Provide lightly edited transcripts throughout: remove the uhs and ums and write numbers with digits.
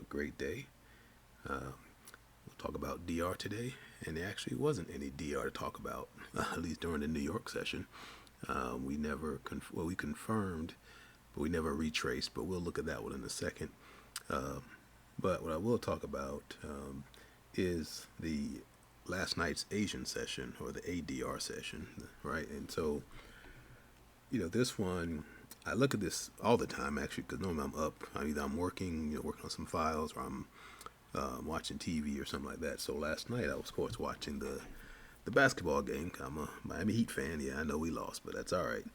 great day. We'll talk about DR today, and there actually wasn't any DR to talk about, at least during the New York session. We never, we confirmed, but we never retraced, but we'll look at that one in a second. Uh, but what I will talk about is the last night's Asian session, or the ADR session, right? And so, this one, I look at this all the time actually, because normally I'm up. Either I'm working, working on some files, or I'm watching TV or something like that. So last night I was, of course, watching the basketball game. I'm a Miami Heat fan. Yeah, I know we lost, but that's all right.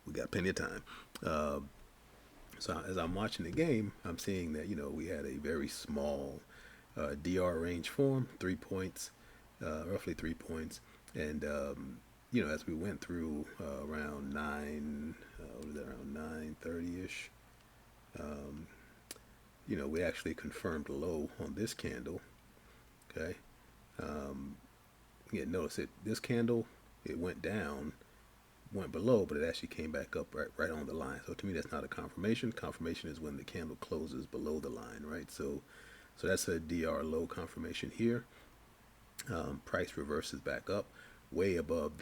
We got plenty of time. Uh, so as I'm watching the game, I'm seeing that we had a very small DR range form, 3 points, roughly 3 points, and as we went through around what was that, around 9:30 ish, um, we actually confirmed low on this candle. Okay, um, yeah, notice it. This candle, it went down, went below, but it actually came back up right on the line. So to me, that's not a confirmation. Confirmation is when the candle closes below the line, right? So that's a DR low confirmation here. Price reverses back up, way above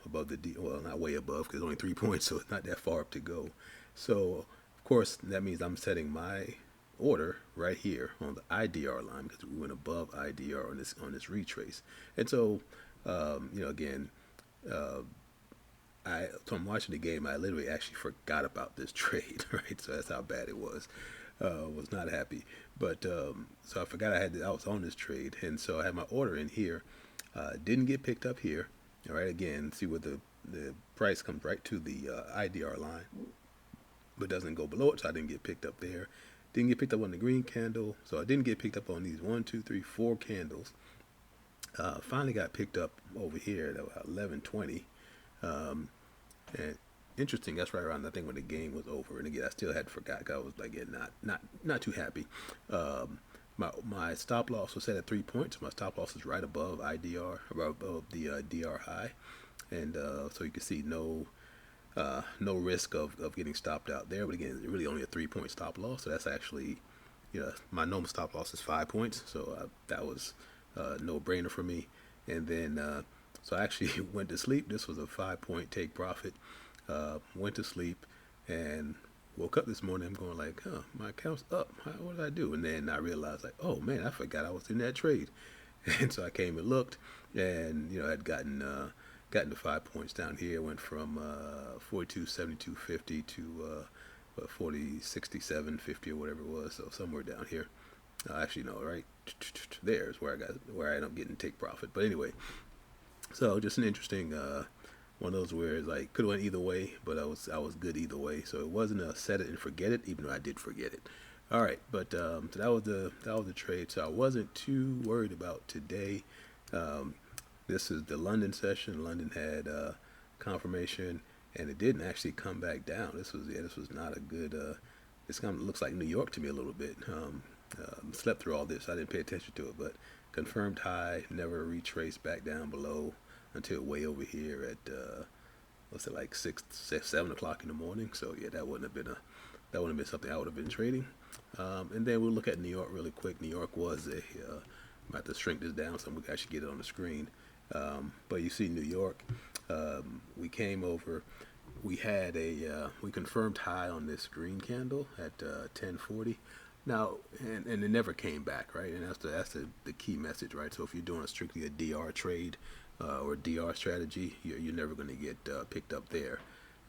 above the D. Well, not way above because it's only 3 points, so it's not that far up to go. So of course that means I'm setting my order right here on the IDR line because we went above IDR on this retrace. And so again, uh, I'm watching the game. I literally actually forgot about this trade, right? So that's how bad it was. Was not happy, but so I forgot I was on this trade, and so I had my order in here. Didn't get picked up here. All right, again, see where the price comes right to the IDR line, but doesn't go below it, so I didn't get picked up there. Didn't get picked up on the green candle, so I didn't get picked up on these 1, 2, 3, 4 candles. Finally got picked up over here at about 11:20. Um, and interesting, that's right around I think when the game was over. And again, I still had forgot. I was like, yeah, not too happy. Um, my stop loss was set at 3 points. My stop loss is right above IDR, above the DR high, and so you can see no risk of getting stopped out there. But again, it's really only a 3 point stop loss. So that's actually, my normal stop loss is 5 points. So that was no brainer for me. And then so I actually went to sleep. This was a 5 point take profit. Went to sleep and woke up this morning. I'm going like, my account's up. What did I do? And then I realized like, oh man, I forgot I was in that trade. And so I came and looked, and I'd gotten to 5 points down here. Went from 42.72.50 to 40.67.50 or whatever it was. So somewhere down here. Actually, no, right there's where I end up getting take profit. But anyway, so just an interesting one of those where it's like could have went either way, but I was good either way. So it wasn't a set it and forget it, even though I did forget it. All right, but so that was the trade. So I wasn't too worried about today. Um, this is the London session. London had confirmation, and it didn't actually come back down. This was not a good. This kind of looks like New York to me a little bit. Slept through all this. I didn't pay attention to it, but confirmed high, never retraced back down below until way over here at what's it, like 7 o'clock in the morning. So yeah, that wouldn't have been something I would have been trading. And then we'll look at New York really quick. New York was a I'm about to shrink this down so we can actually get it on the screen. But you see New York, we came over. We had we confirmed high on this green candle at 10:40. Now, and it never came back, right? And that's the key message, right? So if you're doing strictly a DR trade or DR strategy, you're never going to get picked up there.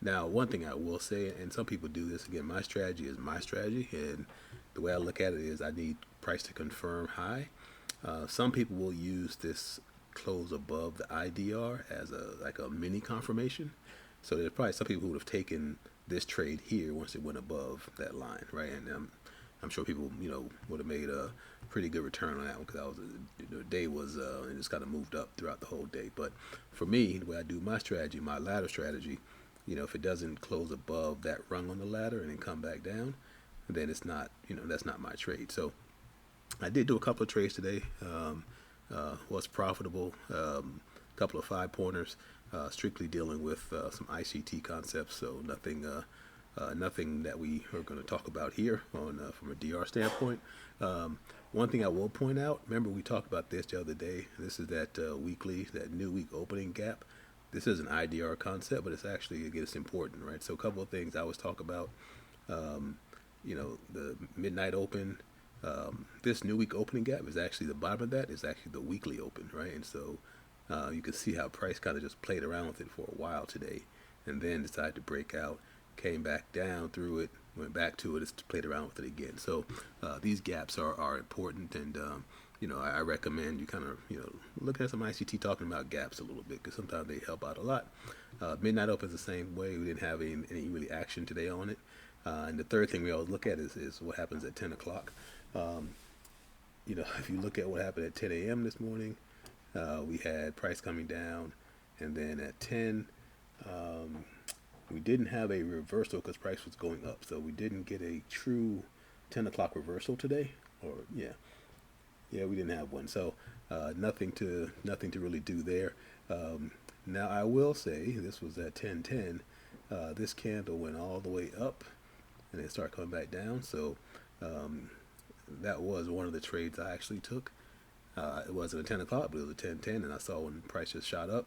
Now, one thing I will say, and some people do this again, my strategy is my strategy, and the way I look at it is I need price to confirm high. Some people will use this close above the IDR as a mini confirmation. So there's probably some people who would have taken this trade here once it went above that line, right? And I'm sure people, would have made a pretty good return on that one because the day was, it just kind of moved up throughout the whole day. But for me, the way I do my strategy, my ladder strategy, if it doesn't close above that rung on the ladder and then come back down, then it's not, that's not my trade. So I did do a couple of trades today. Was profitable. A couple of 5 pointers, strictly dealing with some ICT concepts. So Nothing that we are going to talk about here on from a DR standpoint. One thing I will point out, remember we talked about this the other day. This is that that new week opening gap. This is an IDR concept, but it's actually, again, it's important, right? So a couple of things I always talk about, the midnight open. This new week opening gap is actually the bottom of that is actually the weekly open, right? And so you can see how price kind of just played around with it for a while today, and then decided to break out, came back down through it, went back to it, it's played around with it again. So these gaps are important, and I recommend you kind of look at some ICT talking about gaps a little bit, because sometimes they help out a lot. Midnight open is the same way. We didn't have any really action today on it. And the third thing we always look at is what happens at 10 o'clock. If you look at what happened at 10 a.m. this morning, we had price coming down, and then at 10, we didn't have a reversal because price was going up, so we didn't get a true 10 o'clock reversal today. We didn't have one, so nothing to really do there. Now I will say this was at 10:10. This candle went all the way up, and it started coming back down. So that was one of the trades I actually took. It wasn't a 10 o'clock, but it was a 10:10, and I saw when price just shot up,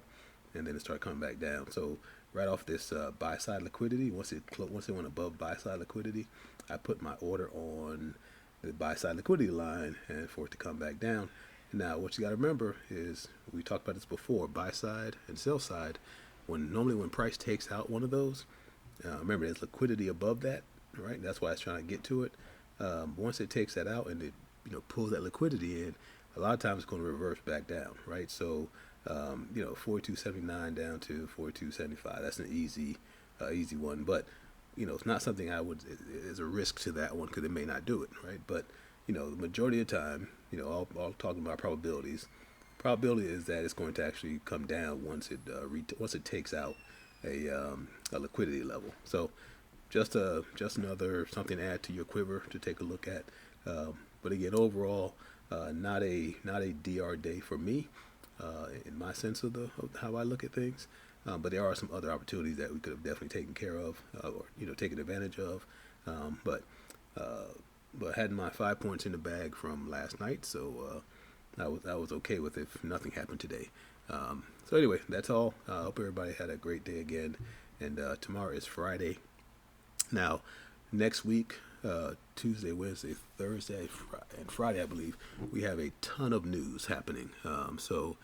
and then it started coming back down. So right off this buy side liquidity, once it went above buy side liquidity, I put my order on the buy side liquidity line, and for it to come back down. Now, what you got to remember is, we talked about this before, buy side and sell side. Normally when price takes out one of those, remember there's liquidity above that, right? That's why it's trying to get to it. Once it takes that out and it pulls that liquidity in, a lot of times it's going to reverse back down, right? So 42.79 down to 42.75. That's an easy one, but it's not something I would. There's a risk to that one because it may not do it, right? But the majority of the time, all talking about probabilities. Probability is that it's going to actually come down once it takes out a liquidity level. So just another something to add to your quiver to take a look at. But again, overall, not a DR day for me, in my sense of how I look at things. But there are some other opportunities that we could have definitely taken care of, or taken advantage of. But had my 5 points in the bag from last night, so I was okay with it if nothing happened today. So anyway, that's all. I hope everybody had a great day again. And tomorrow is Friday. Now, next week, Tuesday, Wednesday, Thursday, and Friday, I believe, we have a ton of news happening. So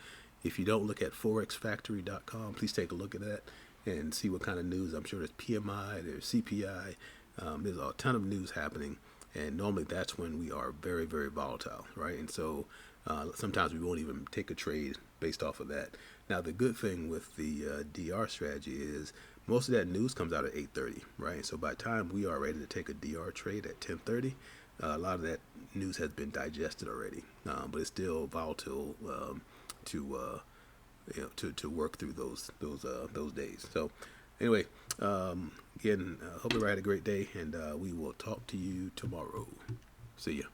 if you don't look at forexfactory.com, please take a look at that and see what kind of news. I'm sure there's PMI, there's CPI. There's a ton of news happening, and normally that's when we are very, very volatile, right? And so sometimes we won't even take a trade based off of that. Now, the good thing with the DR strategy is most of that news comes out at 8:30, right? So by the time we are ready to take a DR trade at 10:30, a lot of that news has been digested already, but it's still volatile to work through those days. So anyway, again, hope everybody had a great day, and we will talk to you tomorrow. See ya.